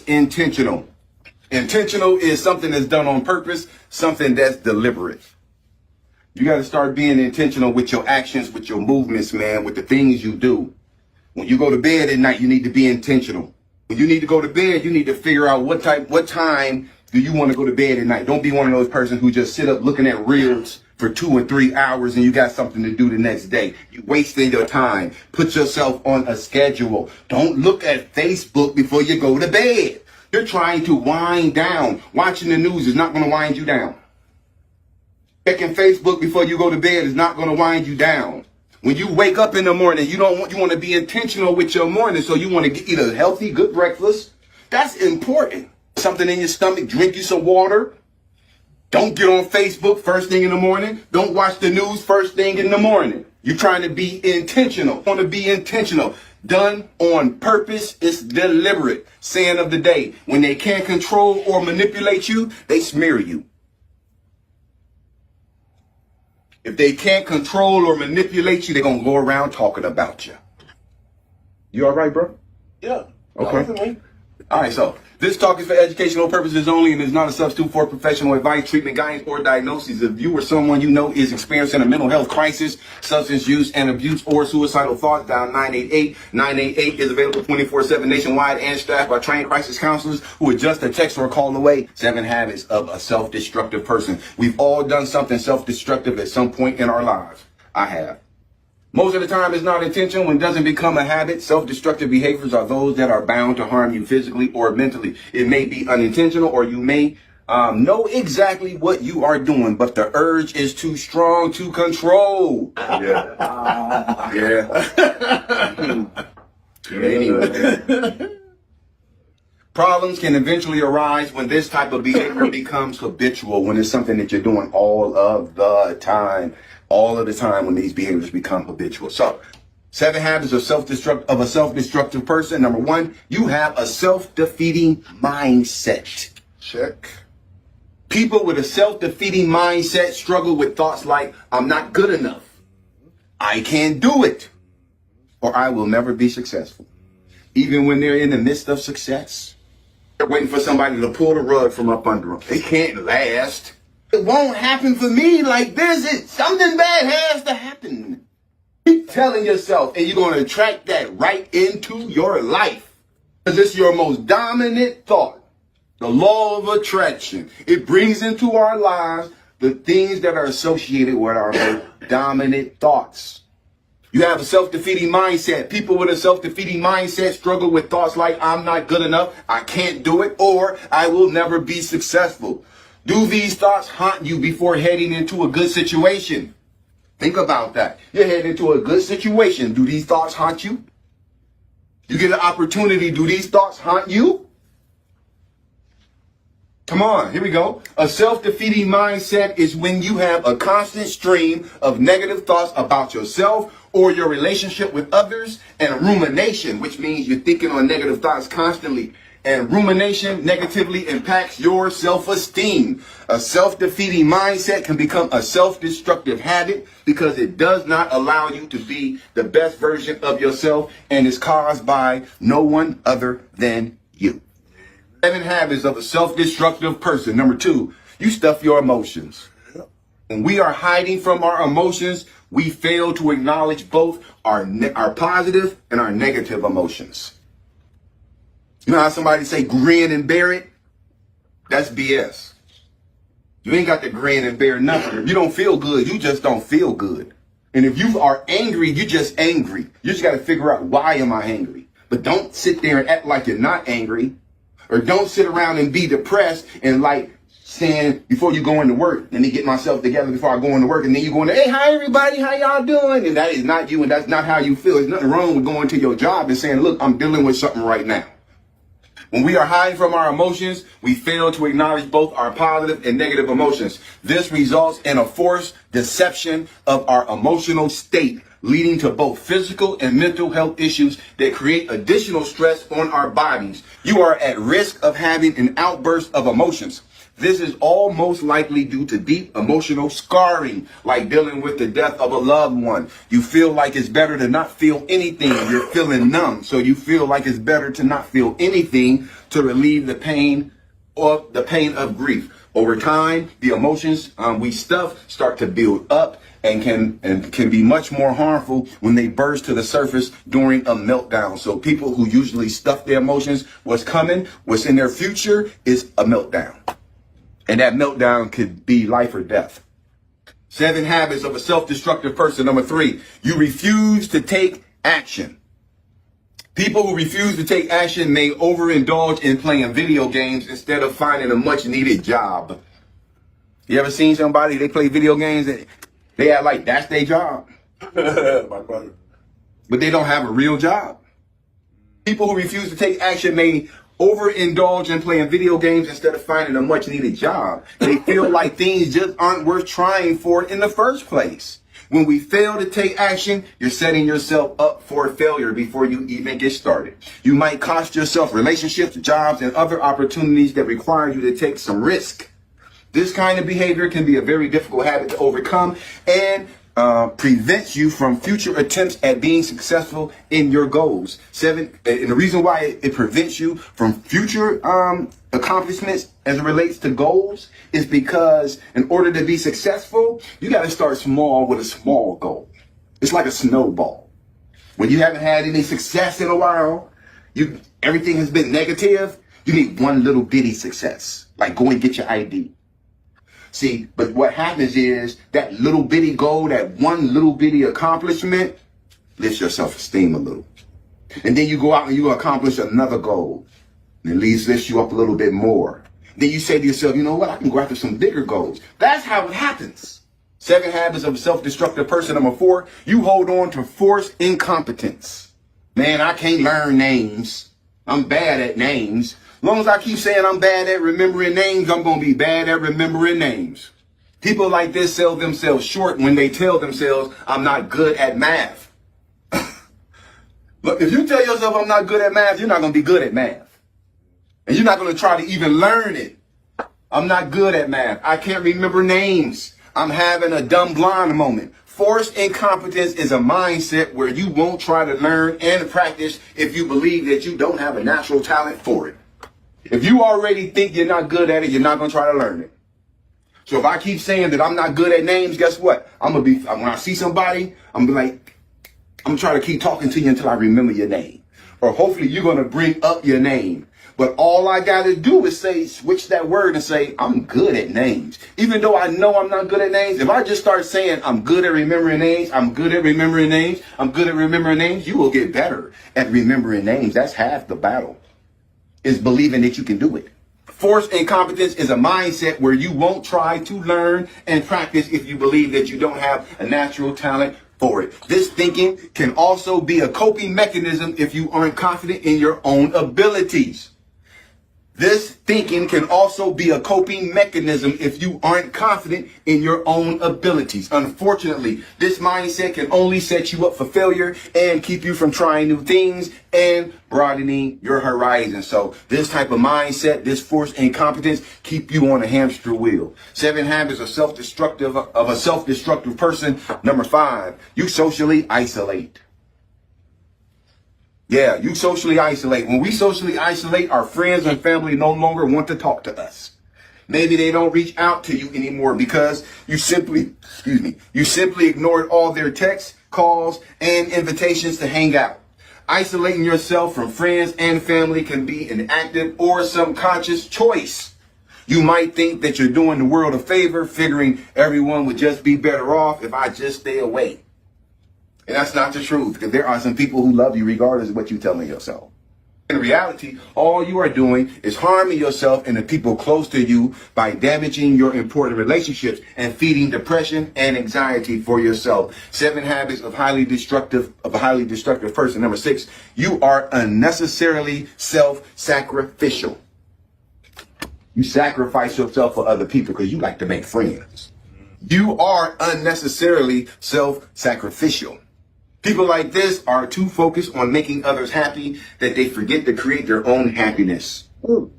Intentional. Intentional is something that's done on purpose, something that's deliberate. You got to start being intentional with your actions, with your movements, man, with the things you do. When you go to bed at night, you need to be intentional. When you need to go to bed, you need to figure out what time do you want to go to bed at night. Don't be one of those persons who just sit up looking at reels for 2 or 3 hours and you got something to do the next day. You're wasting your time. Put yourself on a schedule. Don't look at Facebook before you go to bed. You're trying to wind down. Watching the news is not going to wind you down. Checking Facebook before you go to bed is not going to wind you down. When you wake up in the morning, you want to be intentional with your morning. So you want to eat a healthy, good breakfast. That's important. Something in your stomach, drink you some water. Don't get on Facebook first thing in the morning. Don't watch the news first thing in the morning. You're trying to be intentional. Want to be intentional. Done on purpose. It's deliberate. Saying of the day, when they can't control or manipulate you, they smear you. If they can't control or manipulate you, they're going to go around talking about you. You all right, bro? Yeah. Okay. All right, so this talk is for educational purposes only and is not a substitute for professional advice, treatment, guidance, or diagnosis. If you or someone you know is experiencing a mental health crisis, substance use and abuse, or suicidal thoughts, dial 988. 988 is available 24/7 nationwide and staffed by trained crisis counselors who are just a text or a call away. 7 habits of a self-destructive person. We've all done something self-destructive at some point in our lives. I have. Most of the time, it's not intentional and doesn't become a habit. Self-destructive behaviors are those that are bound to harm you physically or mentally. It may be unintentional, or you may know exactly what you are doing, but the urge is too strong to control. Anyway. Problems can eventually arise when this type of behavior becomes habitual, when it's something that you're doing all of the time. All of the time when these behaviors become habitual. So, 7 habits of a self-destructive person. Number 1, you have a self-defeating mindset. Check. People with a self-defeating mindset struggle with thoughts like, I'm not good enough. I can't do it. Or I will never be successful. Even when they're in the midst of success, they're waiting for somebody to pull the rug from up under them. They can't last. It won't happen for me like this. Something bad has to happen. Keep telling yourself, and you're going to attract that right into your life. Because it's your most dominant thought. The law of attraction. It brings into our lives the things that are associated with our most dominant thoughts. You have a self-defeating mindset. People with a self-defeating mindset struggle with thoughts like, I'm not good enough, I can't do it, or I will never be successful. Do these thoughts haunt you before heading into a good situation? Think about that. You're heading into a good situation. Do these thoughts haunt you? You get an opportunity. Do these thoughts haunt you? Come on, here we go. A self-defeating mindset is when you have a constant stream of negative thoughts about yourself or your relationship with others, and a rumination, which means you're thinking on negative thoughts constantly. And rumination negatively impacts your self-esteem. A self-defeating mindset can become a self-destructive habit because it does not allow you to be the best version of yourself and is caused by no one other than you. 7 habits of a self-destructive person. Number 2, you stuff your emotions. When we are hiding from our emotions, we fail to acknowledge both our positive and our negative emotions. You know how somebody say grin and bear it? That's BS. You ain't got to grin and bear nothing. If you don't feel good, you just don't feel good. And if you are angry, you're just angry. You just got to figure out, why am I angry? But don't sit there and act like you're not angry. Or don't sit around and be depressed and like saying, before you go into work, let me get myself together before I go into work. And then you go in there, hey, hi everybody, how y'all doing? And that is not you, and that's not how you feel. There's nothing wrong with going to your job and saying, look, I'm dealing with something right now. When we are hiding from our emotions, we fail to acknowledge both our positive and negative emotions. This results in a forced deception of our emotional state, leading to both physical and mental health issues that create additional stress on our bodies. You are at risk of having an outburst of emotions. This is all most likely due to deep emotional scarring, like dealing with the death of a loved one. You feel like it's better to not feel anything. You're feeling numb. So you feel like it's better to not feel anything to relieve the pain of grief. Over time, the emotions we stuff start to build up and can be much more harmful when they burst to the surface during a meltdown. So people who usually stuff their emotions, what's coming, what's in their future is a meltdown. And that meltdown could be life or death. 7 habits of a self-destructive person. Number 3, you refuse to take action. People who refuse to take action may overindulge in playing video games instead of finding a much needed job. You ever seen somebody, they play video games and they act like that's their job? My brother. But they don't have a real job. People who refuse to take action may overindulge in playing video games instead of finding a much needed job. They feel like things just aren't worth trying for in the first place. When we fail to take action, you're setting yourself up for failure before you even get started. You might cost yourself relationships, jobs, and other opportunities that require you to take some risk. This kind of behavior can be a very difficult habit to overcome and prevents you from future attempts at being successful in your goals. 7, and the reason why it prevents you from future accomplishments as it relates to goals is because in order to be successful, you got to start small with a small goal. It's like a snowball. When you haven't had any success in a while, everything has been negative, you need one little bitty success, like go and get your ID. See, but what happens is that little bitty goal, that one little bitty accomplishment, lifts your self-esteem a little. And then you go out and you accomplish another goal. And it lifts you up a little bit more. Then you say to yourself, you know what, I can go after some bigger goals. That's how it happens. 7 habits of a self-destructive person. Number 4, you hold on to forced incompetence. Man, I can't learn names. I'm bad at names. As long as I keep saying I'm bad at remembering names, I'm going to be bad at remembering names. People like this sell themselves short when they tell themselves, I'm not good at math. Look, if you tell yourself I'm not good at math, you're not going to be good at math. And you're not going to try to even learn it. I'm not good at math. I can't remember names. I'm having a dumb blonde moment. Forced incompetence is a mindset where you won't try to learn and practice if you believe that you don't have a natural talent for it. If you already think you're not good at it, you're not going to try to learn it. So if I keep saying that I'm not good at names, guess what? when I see somebody, I'm going to try to keep talking to you until I remember your name. Or hopefully you're going to bring up your name. But all I got to do is switch that word and say, I'm good at names. Even though I know I'm not good at names, if I just start saying I'm good at remembering names, I'm good at remembering names, I'm good at remembering names, you will get better at remembering names. That's half the battle. Is believing that you can do it. Forced incompetence is a mindset where you won't try to learn and practice if you believe that you don't have a natural talent for it. This thinking can also be a coping mechanism if you aren't confident in your own abilities. This thinking can also be a coping mechanism if you aren't confident in your own abilities. Unfortunately, this mindset can only set you up for failure and keep you from trying new things and broadening your horizon. So this type of mindset, this forced incompetence, keep you on a hamster wheel. 7 habits of a self-destructive person. Number 5, you socially isolate. Yeah, you socially isolate. When we socially isolate, our friends and family no longer want to talk to us. Maybe they don't reach out to you anymore because you simply ignored all their texts, calls, and invitations to hang out. Isolating yourself from friends and family can be an active or subconscious choice. You might think that you're doing the world a favor, figuring everyone would just be better off if I just stay away. And that's not the truth, because there are some people who love you regardless of what you're telling yourself. In reality, all you are doing is harming yourself and the people close to you by damaging your important relationships and feeding depression and anxiety for yourself. 7 habits of a highly destructive person. Number 6, you are unnecessarily self-sacrificial. You sacrifice yourself for other people because you like to make friends. You are unnecessarily self-sacrificial. People like this are too focused on making others happy that they forget to create their own happiness. Ooh.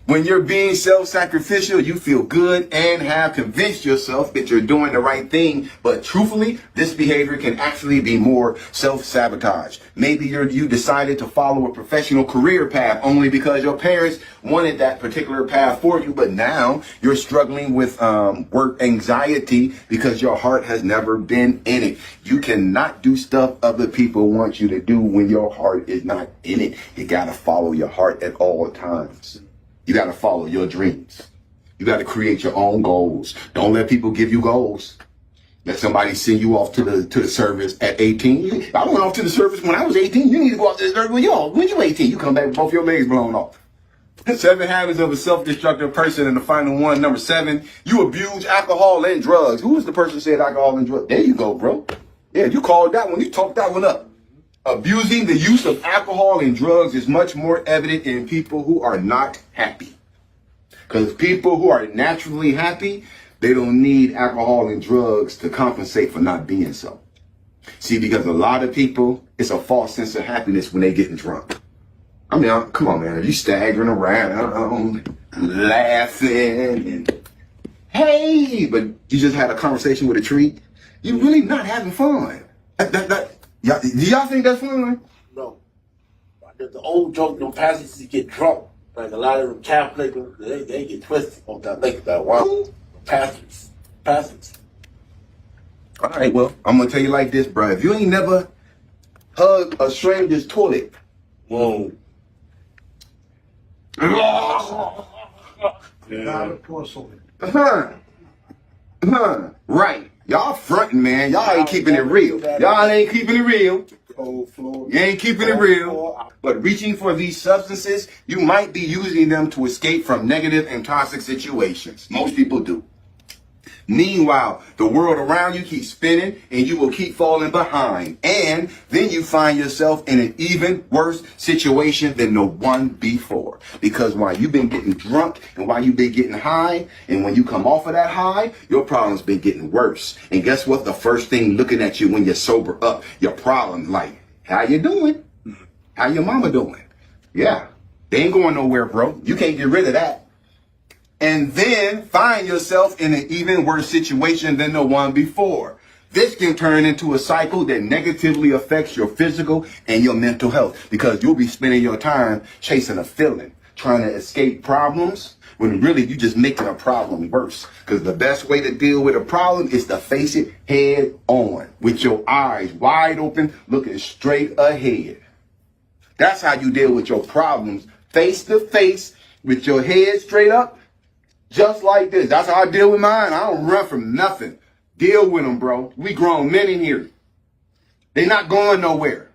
When you're being self-sacrificial, you feel good and have convinced yourself that you're doing the right thing. But truthfully, this behavior can actually be more self-sabotage. Maybe you decided to follow a professional career path only because your parents wanted that particular path for you. But now you're struggling with work anxiety because your heart has never been in it. You cannot do stuff other people want you to do when your heart is not in it. You got to follow your heart at all times. You got to follow your dreams. You got to create your own goals. Don't let people give you goals. Let somebody send you off to the service at 18. I went off to the service when I was 18. You need to go off to the service when you're 18. You come back with both your legs blown off. 7 habits of a self-destructive person. And the final one, number 7, you abuse alcohol and drugs. Who was the person who said alcohol and drugs? There you go, bro. Yeah, you called that one. You talked that one up. Abusing the use of alcohol and drugs is much more evident in people who are not happy. Because people who are naturally happy, they don't need alcohol and drugs to compensate for not being so. See, because a lot of people, it's a false sense of happiness when they getting drunk. I mean, come on, man. Are you staggering around, laughing, and hey, but you just had a conversation with a tree? You're really not having fun. Do y'all think that's fun? No. The old joke, them pastors get drunk. Like a lot of them Catholic, they get twisted on that. Think about wow. Pastors. All right, well, I'm going to tell you like this, bro. If you ain't never hugged a stranger's toilet, whoa. Right. Y'all fronting, man. Y'all ain't keeping it real. Y'all ain't keeping it real. You ain't keeping it real. But reaching for these substances, you might be using them to escape from negative and toxic situations. Most people do. Meanwhile, the world around you keeps spinning and you will keep falling behind. And then you find yourself in an even worse situation than the one before. Because while you've been getting drunk and while you've been getting high, and when you come off of that high, your problem's been getting worse. And guess what? The first thing looking at you when you're sober up, your problem, like, how you doing? How your mama doing? Yeah, they ain't going nowhere, bro. You can't get rid of that. And then find yourself in an even worse situation than the one before. This can turn into a cycle that negatively affects your physical and your mental health, because you'll be spending your time chasing a feeling, trying to escape problems, when really you're just making a problem worse. Because the best way to deal with a problem is to face it head on, with your eyes wide open, looking straight ahead. That's how you deal with your problems, face to face, with your head straight up. Just like this. That's how I deal with mine. I don't run from nothing. Deal with them, bro. We grown men in here. They're not going nowhere.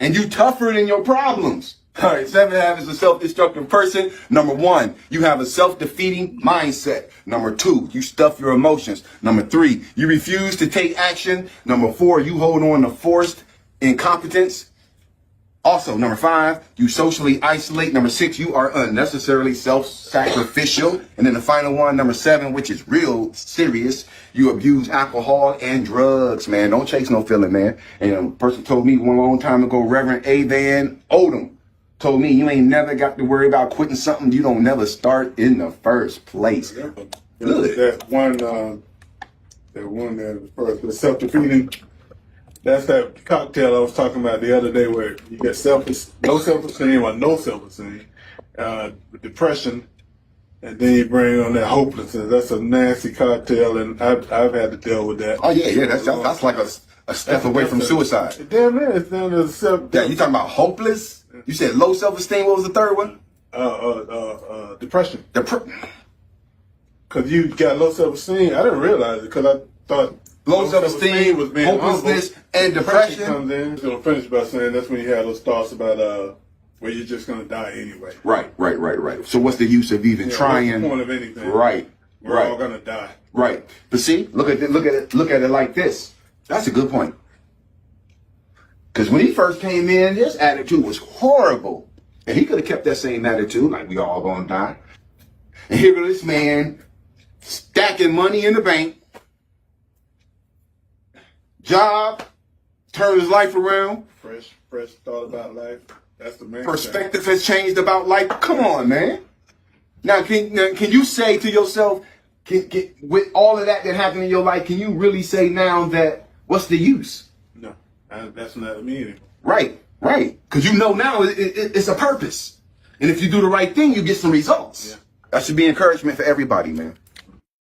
And you tougher than your problems. All right, 7 habits of a self-destructive person. Number 1, you have a self-defeating mindset. Number 2, you stuff your emotions. Number 3, you refuse to take action. Number 4, you hold on to forced incompetence. Also, number 5, you socially isolate. Number 6, you are unnecessarily self-sacrificial. And then the final one, number 7, which is real serious, you abuse alcohol and drugs, man. Don't chase no feeling, man. And a person told me one long time ago, Reverend A. Van Odom told me, you ain't never got to worry about quitting something you don't never start in the first place. Good. That one that was first, the self-defeating. That's that cocktail I was talking about the other day, where you get no self-esteem or no self-esteem, depression, and then you bring on that hopelessness. That's a nasty cocktail, and I've had to deal with that. Oh yeah, that's like a step away from suicide. Damn it, it's down to self. Yeah, you talking about hopeless? You said low self-esteem. What was the third one? Depression. Because you got low self-esteem. I didn't realize it because I thought. Low self-esteem, hopelessness, and depression comes in. I'm going to finish by saying that's when you have those thoughts about where you're just going to die anyway. Right. So what's the use of even trying? What's the point of anything? Right. We're all going to die. Right. But see, look at it like this. That's a good point. Because when he first came in, his attitude was horrible, and he could have kept that same attitude, like we all going to die. And here goes this man stacking money in the bank. Job, turned his life around. Fresh thought about life. That's the main Perspective has changed about life. Come on, man. Now, can you say to yourself, with all of that happened in your life, can you really say now that what's the use? No, that's not me anymore. Right. Because you know now it's a purpose. And if you do the right thing, you get some results. Yeah. That should be encouragement for everybody, man.